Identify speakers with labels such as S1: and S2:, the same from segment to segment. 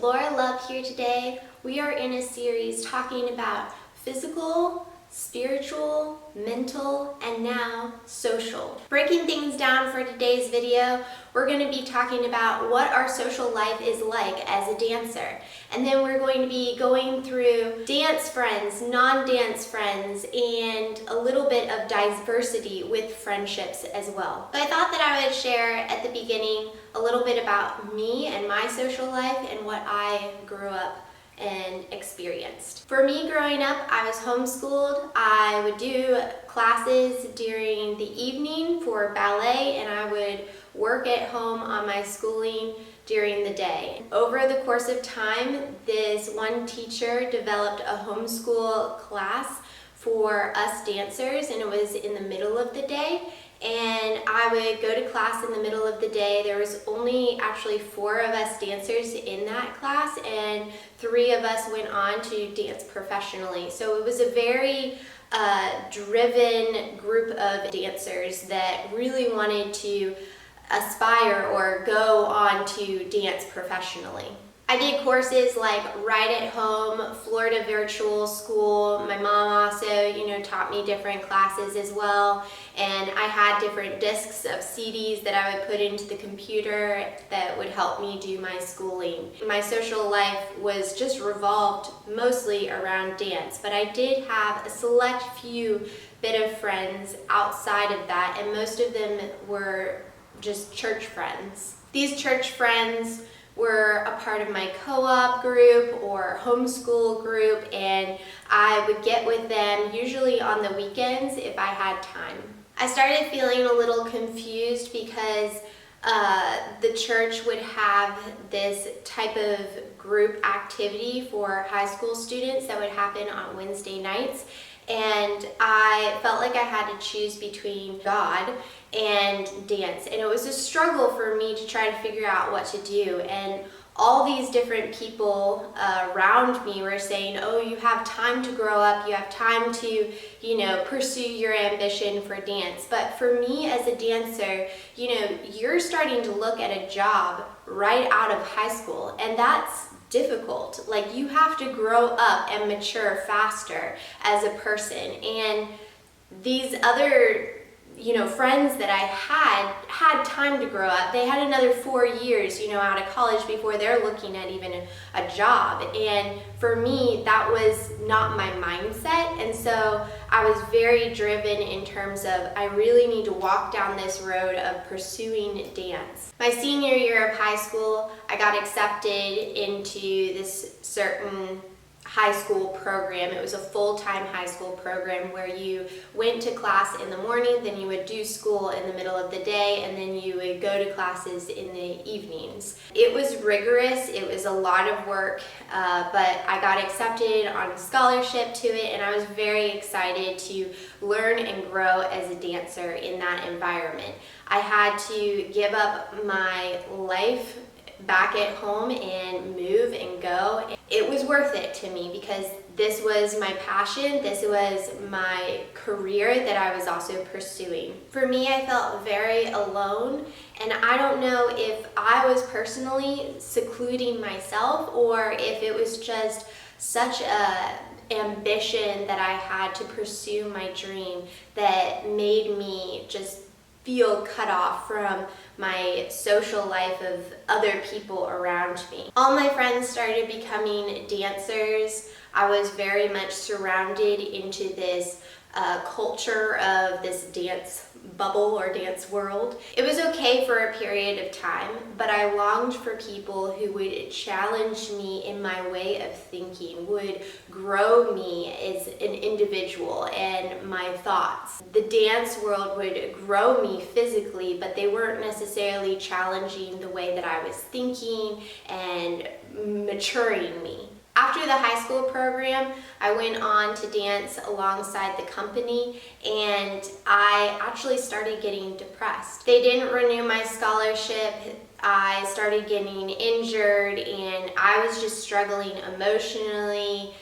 S1: Laura Love here today. We are in a series talking about physical, spiritual, mental, and now social. Breaking things down for today's video, we're going to be talking about what our social life is like as a dancer. And then we're going to be going through dance friends, non-dance friends, and a little bit of diversity with friendships as well. So I thought that I would share at the beginning a little bit about me and my social life and what I grew up and experienced. For me growing up, I was homeschooled. I would do classes during the evening for ballet, and I would work at home on my schooling during the day. Over the course of time, this one teacher developed a homeschool class for us dancers, and it was in the middle of the day. And I would go to class in the middle of the day. There was only actually 4 of us dancers in that class, and 3 of us went on to dance professionally. So it was a very driven group of dancers that really wanted to aspire or go on to dance professionally. I did courses like Right at Home, Florida Virtual School. My mom also, taught me different classes as well. And I had different discs of CDs that I would put into the computer that would help me do my schooling. My social life was just revolved mostly around dance, but I did have a select few bit of friends outside of that, and most of them were just church friends. These church friends were a part of my co-op group or homeschool group, and I would get with them usually on the weekends if I had time. I started feeling a little confused because the church would have this type of group activity for high school students that would happen on Wednesday nights, and I felt like I had to choose between God and dance, and it was a struggle for me to try to figure out what to do. And all these different people around me were saying, oh, you have time to grow up, you have time to pursue your ambition for dance. But for me as a dancer, you're starting to look at a job right out of high school, and that's difficult. Like, you have to grow up and mature faster as a person. And these other friends that I had time to grow up. They had another 4 years, out of college before they're looking at even a job. And for me, that was not my mindset. And so I was very driven in terms of, I really need to walk down this road of pursuing dance. My senior year of high school, I got accepted into this certain high school program. It was a full-time high school program where you went to class in the morning, then you would do school in the middle of the day, and then you would go to classes in the evenings. It was rigorous, it was a lot of work, but I got accepted on a scholarship to it, and I was very excited to learn and grow as a dancer in that environment. I had to give up my life back at home and move and go. It was worth it to me because this was my passion, this was my career that I was also pursuing. For me, I felt very alone, and I don't know if I was personally secluding myself or if it was just such a ambition that I had to pursue my dream that made me just feel cut off from my social life of other people around me. All my friends started becoming dancers. I was very much surrounded into this culture of this dance bubble or dance world. It was okay for a period of time, but I longed for people who would challenge me in my way of thinking, would grow me as an individual and my thoughts. The dance world would grow me physically, but they weren't necessarily challenging the way that I was thinking and maturing me. After the high school program, I went on to dance alongside the company, and I actually started getting depressed. They didn't renew my scholarship. I started getting injured, and I was just struggling emotionally,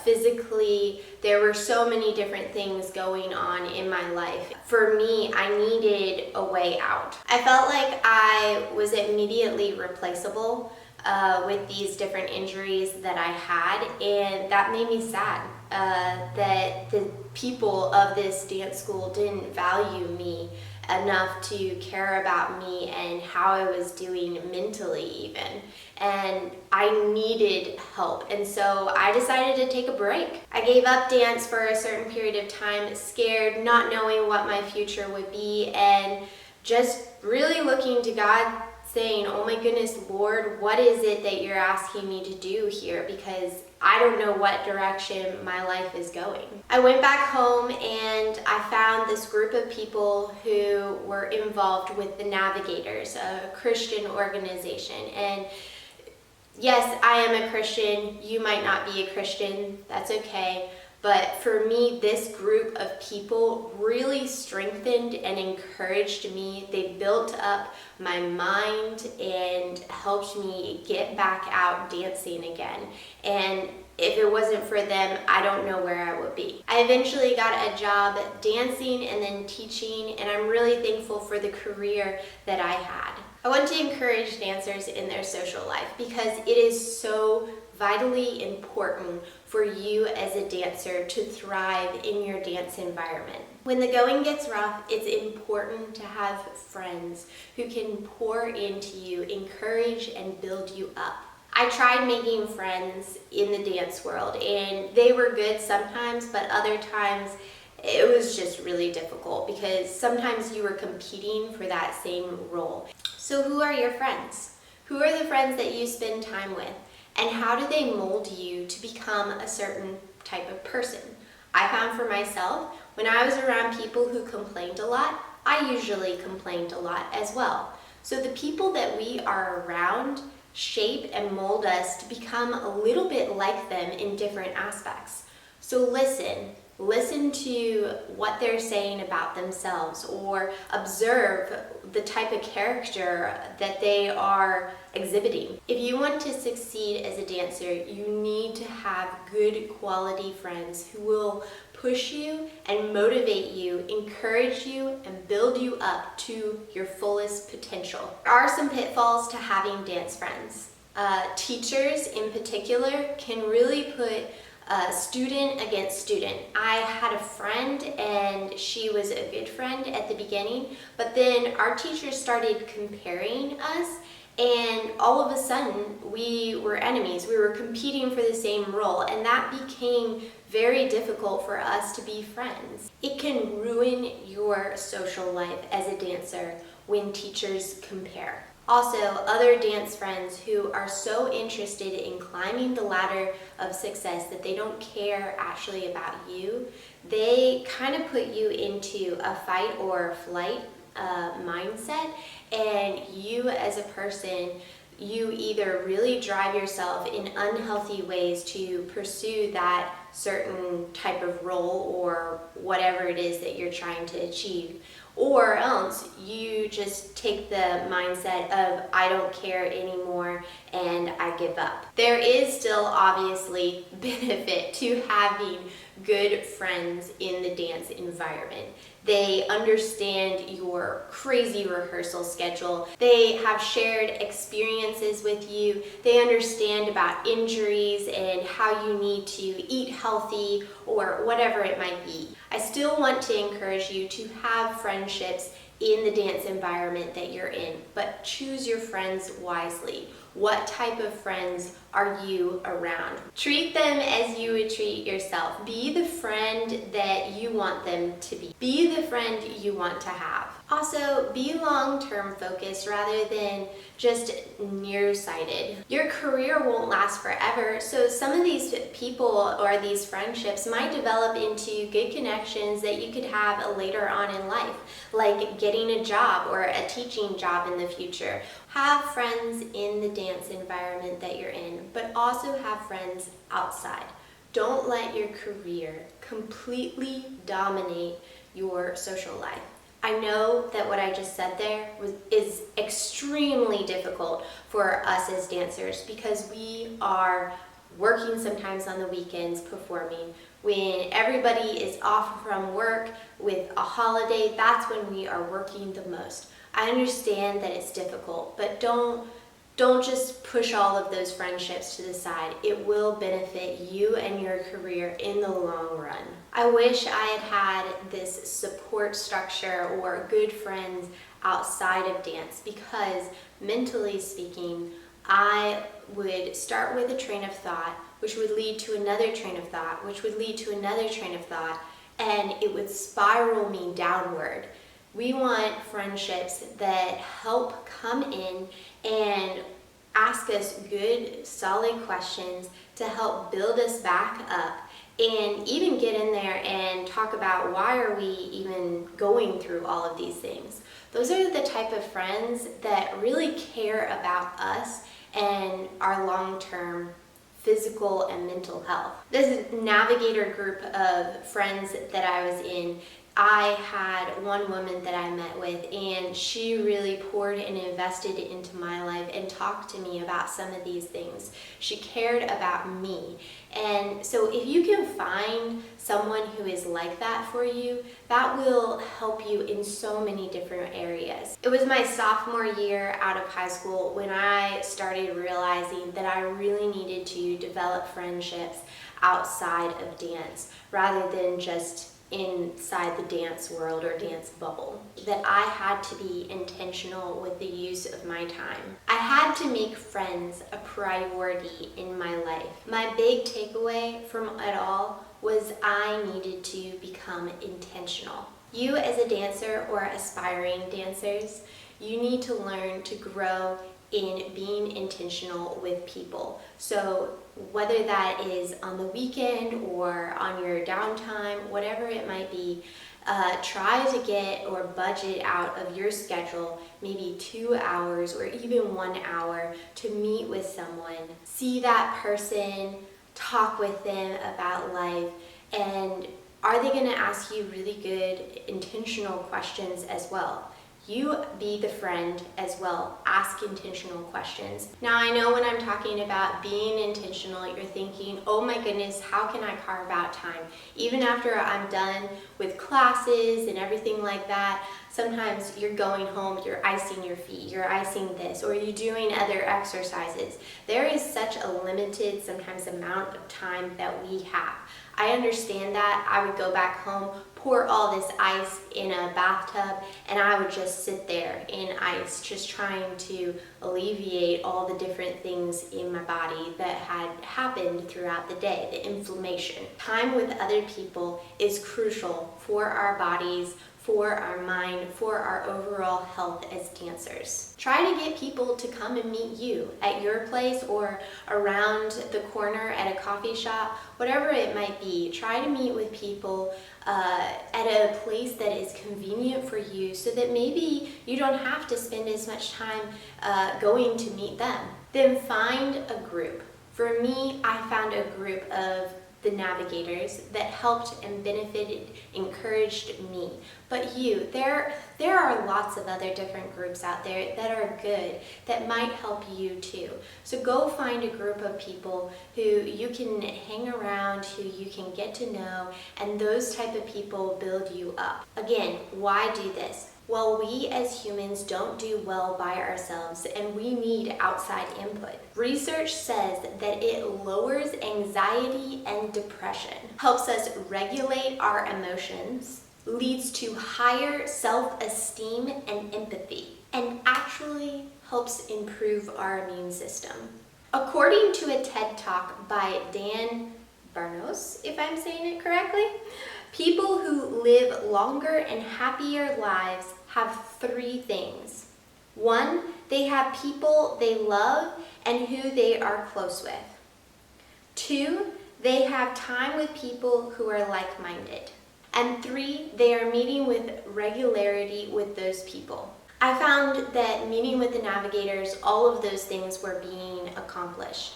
S1: physically. There were so many different things going on in my life. For me, I needed a way out. I felt like I was immediately replaceable with these different injuries that I had, and that made me sad that the people of this dance school didn't value me enough to care about me and how I was doing mentally even. And I needed help, and so I decided to take a break. I gave up dance for a certain period of time, scared, not knowing what my future would be, and just really looking to God, saying, oh my goodness, Lord, what is it that you're asking me to do here? Because I don't know what direction my life is going. I went back home and I found this group of people who were involved with the Navigators, a Christian organization. And yes, I am a Christian. You might not be a Christian. That's okay. But for me, this group of people really strengthened and encouraged me. They built up my mind and helped me get back out dancing again. And if it wasn't for them, I don't know where I would be. I eventually got a job dancing and then teaching, and I'm really thankful for the career that I had. I want to encourage dancers in their social life because it is so vitally important for you as a dancer to thrive in your dance environment. When the going gets rough, it's important to have friends who can pour into you, encourage and build you up. I tried making friends in the dance world, and they were good sometimes, but other times it was just really difficult because sometimes you were competing for that same role. So who are your friends? Who are the friends that you spend time with? And how do they mold you to become a certain type of person? I found for myself, when I was around people who complained a lot, I usually complained a lot as well. So the people that we are around shape and mold us to become a little bit like them in different aspects. So listen to what they're saying about themselves, or observe the type of character that they are exhibiting. If you want to succeed as a dancer, you need to have good quality friends who will push you and motivate you, encourage you, and build you up to your fullest potential. There are some pitfalls to having dance friends. Teachers in particular can really put student against student. I had a friend and she was a good friend at the beginning, but then our teachers started comparing us, and all of a sudden we were enemies. We were competing for the same role, and that became very difficult for us to be friends. It can ruin your social life as a dancer when teachers compare. Also, other dance friends who are so interested in climbing the ladder of success that they don't care actually about you, they kind of put you into a fight or flight mindset, and you as a person, you either really drive yourself in unhealthy ways to pursue that certain type of role or whatever it is that you're trying to achieve, or else you just take the mindset of I don't care anymore and I give up. There is still obviously benefit to having good friends in the dance environment. They understand your crazy rehearsal schedule. They have shared experiences with you. They understand about injuries and how you need to eat healthy or whatever it might be. I still want to encourage you to have friendships in the dance environment that you're in, but choose your friends wisely. What type of friends are you around? Treat them as you would treat yourself. Be the friend that you want them to be. Be the friend you want to have. Also, be long-term focused rather than just nearsighted. Your career won't last forever, so some of these people or these friendships might develop into good connections that you could have later on in life, like getting a job or a teaching job in the future. Have friends in the dance environment that you're in, but also have friends outside. Don't let your career completely dominate your social life. I know that what I just said there is extremely difficult for us as dancers because we are working sometimes on the weekends, performing. When everybody is off from work with a holiday, that's when we are working the most. I understand that it's difficult, but don't just push all of those friendships to the side. It will benefit you and your career in the long run. I wish I had this support structure or good friends outside of dance, because mentally speaking, I would start with a train of thought, which would lead to another train of thought, which would lead to another train of thought, and it would spiral me downward. We want friendships that help come in and ask us good, solid questions to help build us back up, and even get in there and talk about why are we even going through all of these things. Those are the type of friends that really care about us and our long-term physical and mental health. This navigator group of friends that I was in, I had one woman that I met with, and she really poured and invested into my life and talked to me about some of these things. She cared about me. And so if you can find someone who is like that for you, that will help you in so many different areas. It was my sophomore year out of high school when I started realizing that I really needed to develop friendships outside of dance rather than just inside the dance world or dance bubble. That I had to be intentional with the use of my time. I had to make friends a priority in my life. My big takeaway from it all was I needed to become intentional. You as a dancer or aspiring dancers, you need to learn to grow in being intentional with people. So whether that is on the weekend or on your downtime, whatever it might be, try to get or budget out of your schedule maybe 2 hours or even 1 hour to meet with someone. See that person, talk with them about life, and are they going to ask you really good intentional questions as well? You be the friend as well. Ask intentional questions. Now I know when I'm talking about being intentional, you're thinking, oh my goodness, how can I carve out time? Even after I'm done with classes and everything like that, sometimes you're going home, you're icing your feet, you're icing this, or you're doing other exercises. There is such a limited, sometimes, amount of time that we have. I understand that. I would go back home, pour all this ice in a bathtub, and I would just sit there in ice, just trying to alleviate all the different things in my body that had happened throughout the day, the inflammation. Time with other people is crucial for our bodies, for our mind, for our overall health as dancers. Try to get people to come and meet you at your place or around the corner at a coffee shop, whatever it might be. Try to meet with people at a place that is convenient for you so that maybe you don't have to spend as much time going to meet them. Then find a group. For me, I found a group of the navigators that helped and benefited, encouraged me. But you, there are lots of other different groups out there that are good, that might help you too. So go find a group of people who you can hang around, who you can get to know, and those type of people build you up. Again, why do this? Well, we as humans don't do well by ourselves, and we need outside input. Research says that it lowers anxiety and depression, helps us regulate our emotions, leads to higher self-esteem and empathy, and actually helps improve our immune system. According to a TED Talk by Dan Barnos, if I'm saying it correctly, people who live longer and happier lives have 3 things. 1, they have people they love and who they are close with. 2, they have time with people who are like-minded. And 3, they are meeting with regularity with those people. I found that meeting with the navigators, all of those things were being accomplished.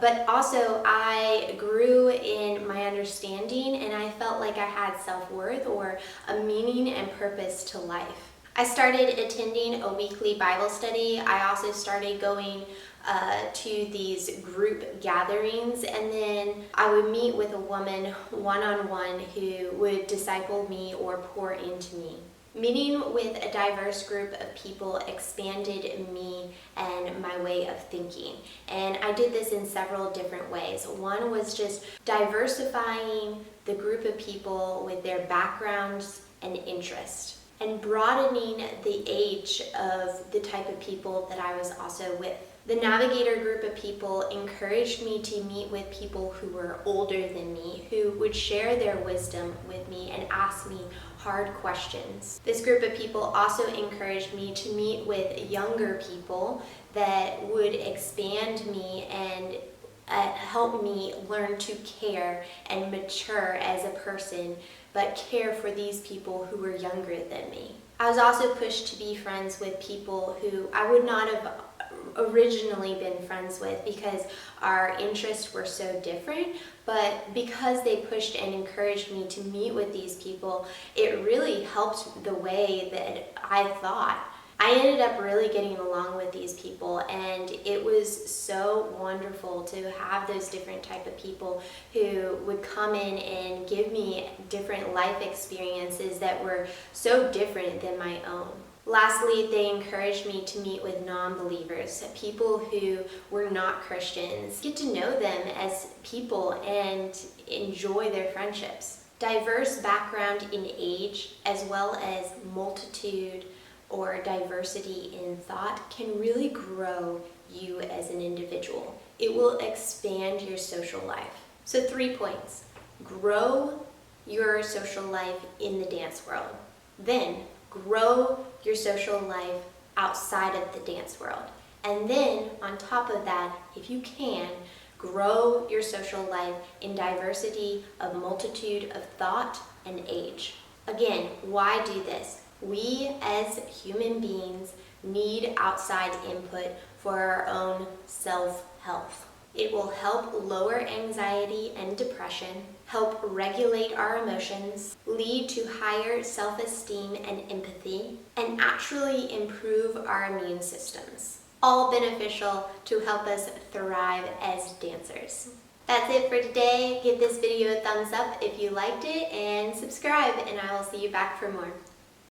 S1: But also I grew in my understanding, and I felt like I had self-worth or a meaning and purpose to life. I started attending a weekly Bible study. I also started going to these group gatherings, and then I would meet with a woman one-on-one who would disciple me or pour into me. Meeting with a diverse group of people expanded me and my way of thinking. And I did this in several different ways. One was just diversifying the group of people with their backgrounds and interests, and broadening the age of the type of people that I was also with. The Navigator group of people encouraged me to meet with people who were older than me, who would share their wisdom with me and ask me hard questions. This group of people also encouraged me to meet with younger people that would expand me and help me learn to care and mature as a person, but care for these people who were younger than me. I was also pushed to be friends with people who I would not have originally been friends with because our interests were so different, but because they pushed and encouraged me to meet with these people, it really helped the way that I thought. I ended up really getting along with these people, and it was so wonderful to have those different type of people who would come in and give me different life experiences that were so different than my own. Lastly, they encouraged me to meet with non-believers, people who were not Christians, get to know them as people and enjoy their friendships. Diverse background in age, as well as multitude or diversity in thought, can really grow you as an individual. It will expand your social life. So 3 points. Grow your social life in the dance world. Then grow your social life outside of the dance world. And then on top of that, if you can, grow your social life in diversity of multitude of thought and age. Again, why do this? We as human beings need outside input for our own self-health. It will help lower anxiety and depression, help regulate our emotions, lead to higher self-esteem and empathy, and actually improve our immune systems. All beneficial to help us thrive as dancers. That's it for today. Give this video a thumbs up if you liked it, and subscribe, and I will see you back for more.